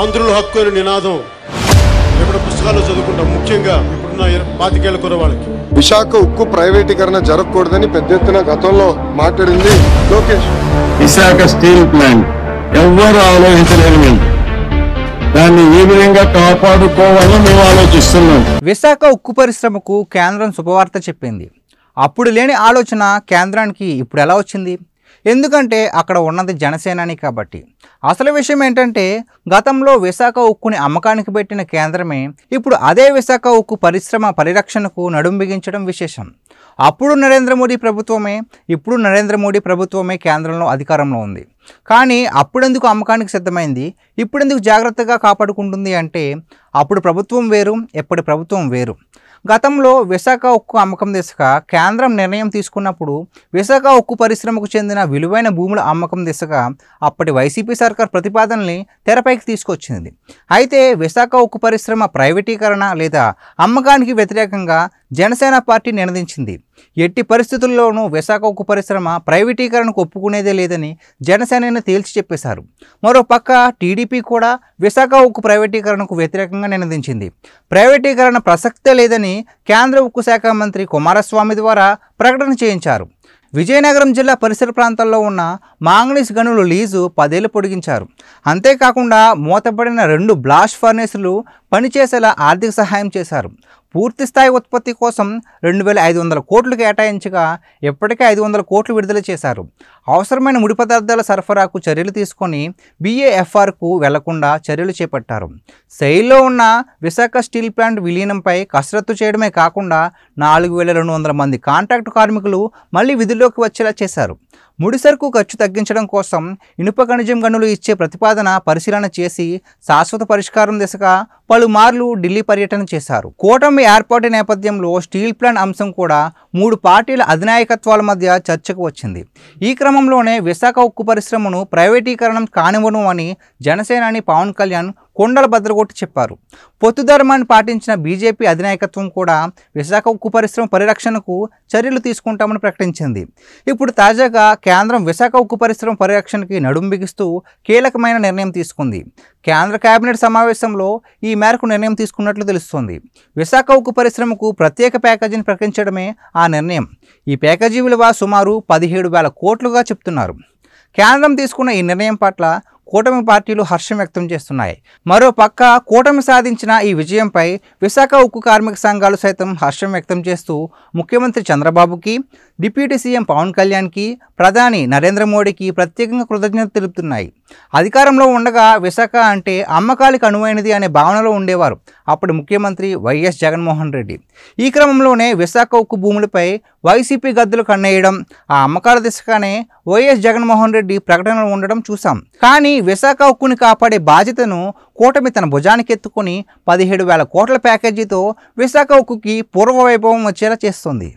ఆంధ్రుల హక్కు అనే నినాదం ఎప్పుడు పుస్తకాల్లో చదువుకుంటాం, ముఖ్యంగా ఇప్పుడున్న 25 ఏళ్ల కుర్రవాళ్ళకి. విశాఖ ఉక్కు ప్రైవేటీకరణ జరగకూడదని పెద్ద ఎత్తున గతంలో మాట్లాడింది లోకేష్. విశాఖ స్టీల్ ప్లాంట్ ఎవ్వరు ఆలోచించలేని దాన్ని ఏ విధంగా కాపాడుకోవాలో మేము ఆలోచిస్తున్నాం. విశాఖ ఉక్కు పరిశ్రమకు కేంద్రం శుభవార్త చెప్పింది. అప్పుడు లేని ఆలోచన కేంద్రానికి ఇప్పుడు ఎలా వచ్చింది? ఎందుకంటే అక్కడ ఉన్నది జనసేనాని కాబట్టి. అసలు విషయం ఏంటంటే గతంలో విశాఖ ఉక్కుని అమ్మకానికి పెట్టిన కేంద్రమే ఇప్పుడు అదే విశాఖ ఉక్కు పరిశ్రమ పరిరక్షణకు నడుం బిగించడం విశేషం. అప్పుడు నరేంద్ర మోడీ ప్రభుత్వమే, ఇప్పుడు నరేంద్ర మోడీ ప్రభుత్వమే కేంద్రంలో అధికారంలో ఉంది. కానీ అప్పుడెందుకు అమ్మకానికి సిద్ధమైంది, ఇప్పుడెందుకు జాగ్రత్తగా కాపాడుకుంటుంది అంటే అప్పుడు ప్రభుత్వం వేరు, ఎప్పటి ప్రభుత్వం వేరు. గతంలో విశాఖ ఉక్కు అమ్మకం దిశగా కేంద్రం నిర్ణయం తీసుకున్నప్పుడు విశాఖ ఉక్కు పరిశ్రమకు చెందిన విలువైన భూముల అమ్మకం దిశగా అప్పటి వైసీపీ సర్కార్ ప్రతిపాదనల్ని తెరపైకి తీసుకొచ్చింది. అయితే విశాఖ ఉక్కు పరిశ్రమ ప్రైవేటీకరణ లేదా అమ్మకానికి వ్యతిరేకంగా జనసేన పార్టీ నినదించింది. ఎట్టి పరిస్థితుల్లోనూ విశాఖ ఉక్కు పరిశ్రమ ప్రైవేటీకరణకు ఒప్పుకునేదే లేదని జనసేనని తేల్చి చెప్పేశారు. మరోపక్క టీడీపీ కూడా విశాఖ ఉక్కు ప్రైవేటీకరణకు వ్యతిరేకంగా నినదించింది. ప్రైవేటీకరణ ప్రసక్తే లేదని కేంద్ర ఉక్కు శాఖ మంత్రి కుమారస్వామి ద్వారా ప్రకటన చేయించారు. విజయనగరం జిల్లా పరిసర ప్రాంతాల్లో ఉన్న మాంగనీస్ గనులు లీజు 10 ఏళ్లు పొడిగించారు. అంతేకాకుండా మూతపడిన 2 బ్లాస్ట్ ఫర్నేసులు పనిచేసేలా ఆర్థిక సహాయం చేశారు. పూర్తి స్థాయి ఉత్పత్తి కోసం 2500 కోట్లు కేటాయించగా ఇప్పటికే 500 కోట్లు విడుదల చేశారు. అవసరమైన ముడి పదార్థాల సరఫరాకు చర్యలు తీసుకొని BAFRకు వెళ్లకుండా చర్యలు చేపట్టారు. సెయిల్లో ఉన్న విశాఖ స్టీల్ ప్లాంట్ విలీనంపై కసరత్తు చేయడమే కాకుండా 4200 మంది కాంట్రాక్టు కార్మికులు మళ్లీ విధుల్లోకి వచ్చేలా చేశారు. ముడిసరుకు ఖర్చు తగ్గించడం కోసం ఇనుప ఖనిజం గనులు ఇచ్చే ప్రతిపాదన పరిశీలన చేసి శాశ్వత పరిష్కారం దిశగా పలుమార్లు ఢిల్లీ పర్యటన చేశారు. కూటమి ఏర్పాటు నేపథ్యంలో స్టీల్ ప్లాంట్ అంశం కూడా 3 పార్టీల అధినాయకత్వాల మధ్య చర్చకు వచ్చింది. ఈ క్రమంలోనే విశాఖ ఉక్కు పరిశ్రమను ప్రైవేటీకరణం కానివ్వను అని జనసేనాని పవన్ కళ్యాణ్ కొండల బద్దలుగొట్టి చెప్పారు. పొత్తు ధర్మాన్ని పాటించిన బీజేపీ అధినాయకత్వం కూడా విశాఖ ఉక్కు పరిశ్రమ పరిరక్షణకు చర్యలు తీసుకుంటామని ప్రకటించింది. ఇప్పుడు తాజాగా కేంద్రం విశాఖ ఉక్కు పరిశ్రమ పరిరక్షణకి నడుం బిగిస్తూ కీలకమైన నిర్ణయం తీసుకుంది. కేంద్ర కేబినెట్ సమావేశంలో ఈ మేరకు నిర్ణయం తీసుకున్నట్లు తెలుస్తోంది. విశాఖ ఉక్కు పరిశ్రమకు ప్రత్యేక ప్యాకేజీని ప్రకటించడమే ఆ నిర్ణయం. ఈ ప్యాకేజీ విలువ సుమారు 17,000 కోట్లుగా చెప్తున్నారు. కేంద్రం తీసుకున్న ఈ నిర్ణయం పట్ల కూటమి పార్టీలు హర్షం వ్యక్తం చేస్తున్నాయి. మరోపక్క కూటమి సాధించిన ఈ విజయంపై విశాఖ ఉక్కు కార్మిక సంఘాలు సైతం హర్షం వ్యక్తం చేస్తూ ముఖ్యమంత్రి చంద్రబాబుకి, డిప్యూటీ సీఎం పవన్ కళ్యాణ్కి, ప్రధాని నరేంద్ర మోడీకి ప్రత్యేకంగా కృతజ్ఞత తెలుపుతున్నాయి. అధికారంలో ఉండగా విశాఖ అంటే అమ్మకాలకు అనువైనది అనే భావనలో ఉండేవారు అప్పటి ముఖ్యమంత్రి వైఎస్ జగన్మోహన్ రెడ్డి. ఈ క్రమంలోనే విశాఖ ఉక్కు భూములపై వైసీపీ గద్దెలు కన్నేయడం, ఆ అమ్మకాల దిశగానే వైఎస్ జగన్మోహన్ రెడ్డి ప్రకటనలు ఉండడం చూసాం. కానీ విశాఖ ఉక్కుని కాపాడే బాధ్యతను కూటమి తన భుజానికి ఎత్తుకుని 17,000 కోట్ల ప్యాకేజీతో విశాఖ ఉక్కుకి పూర్వ వైభవం వచ్చేలా చేస్తుంది.